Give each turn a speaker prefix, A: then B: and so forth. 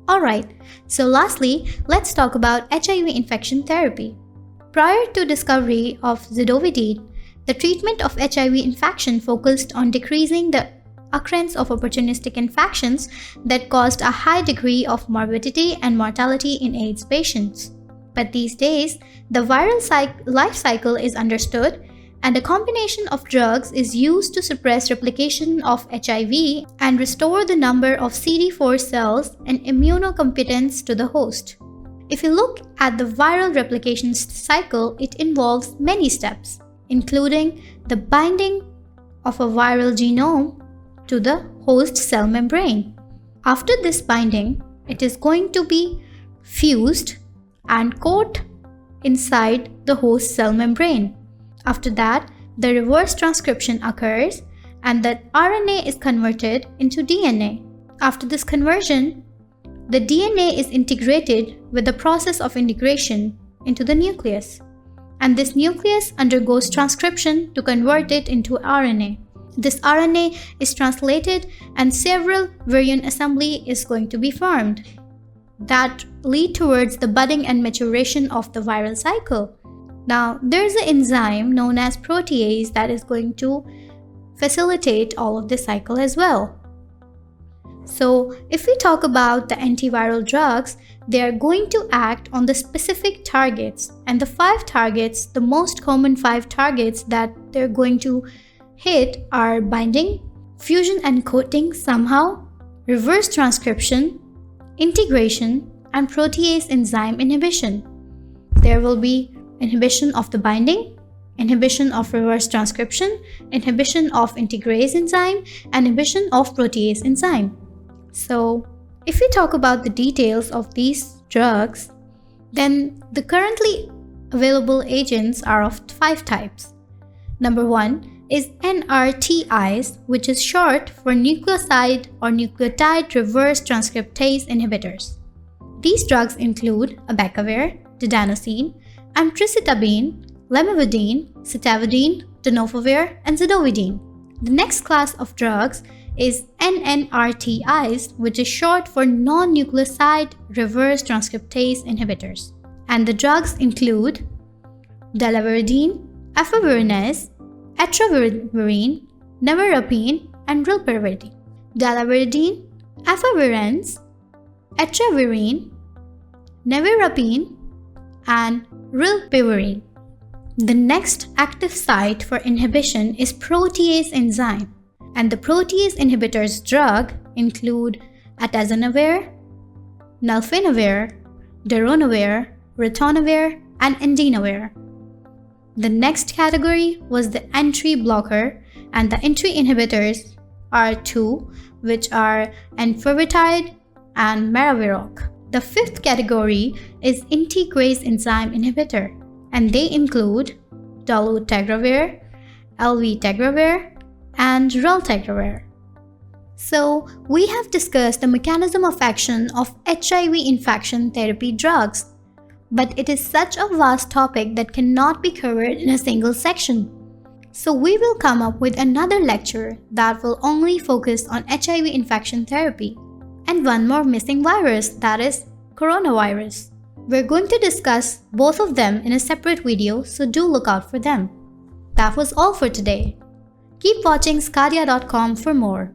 A: Alright, so lastly, let's talk about HIV infection therapy. Prior to discovery of zidovudine, the treatment of HIV infection focused on decreasing the occurrence of opportunistic infections that caused a high degree of morbidity and mortality in AIDS patients. But these days, the viral life cycle is understood, and a combination of drugs is used to suppress replication of HIV and restore the number of CD4 cells and immunocompetence to the host. If you look at the viral replication cycle, it involves many steps, including the binding of a viral genome to the host cell membrane. After this binding, it is going to be fused and coat inside the host cell membrane. After that, the reverse transcription occurs and the RNA is converted into DNA. After this conversion, the DNA is integrated with the process of integration into the nucleus, and this nucleus undergoes transcription to convert it into RNA. This RNA is translated and several variant assembly is going to be formed that lead towards the budding and maturation of the viral cycle. Now, there's an enzyme known as protease that is going to facilitate all of this cycle as well. So, if we talk about the antiviral drugs, they are going to act on the specific targets, and the 5 targets, the most common 5 targets that they're going to hit are binding, fusion and coating somehow, reverse transcription, integration, and protease enzyme inhibition. There will be inhibition of the binding, inhibition of reverse transcription, inhibition of integrase enzyme, and inhibition of protease enzyme. So, if we talk about the details of these drugs, then the currently available agents are of 5 types. Number 1 is NRTIs, which is short for nucleoside or nucleotide reverse transcriptase inhibitors. These drugs include abacavir, didanosine, emtricitabine, lamivudine, cetavudine, tenofovir, and zidovudine. The next class of drugs is NNRTIs, which is short for non-nucleoside reverse transcriptase inhibitors. And the drugs include dalavirdine, efavirenz, etravirine, nevirapine, and rilpivirine. Dalavirdine, efavirenz, etravirine, nevirapine, and rilpivirine. The next active site for inhibition is protease enzyme, and the protease inhibitors drug include atazanavir, nalfenavir, darunavir, ritonavir, and endinavir. The next category was the entry blocker, and the entry inhibitors are 2, which are enfermitide and maraviroc. The 5th category is integrase enzyme inhibitor, and they include dolutegravir, elvitegravir, and raltegravir. So, we have discussed the mechanism of action of HIV infection therapy drugs, but it is such a vast topic that cannot be covered in a single section. So, we will come up with another lecture that will only focus on HIV infection therapy and one more missing virus, that is coronavirus. We're going to discuss both of them in a separate video, so do look out for them. That was all for today. Keep watching sqadia.com for more.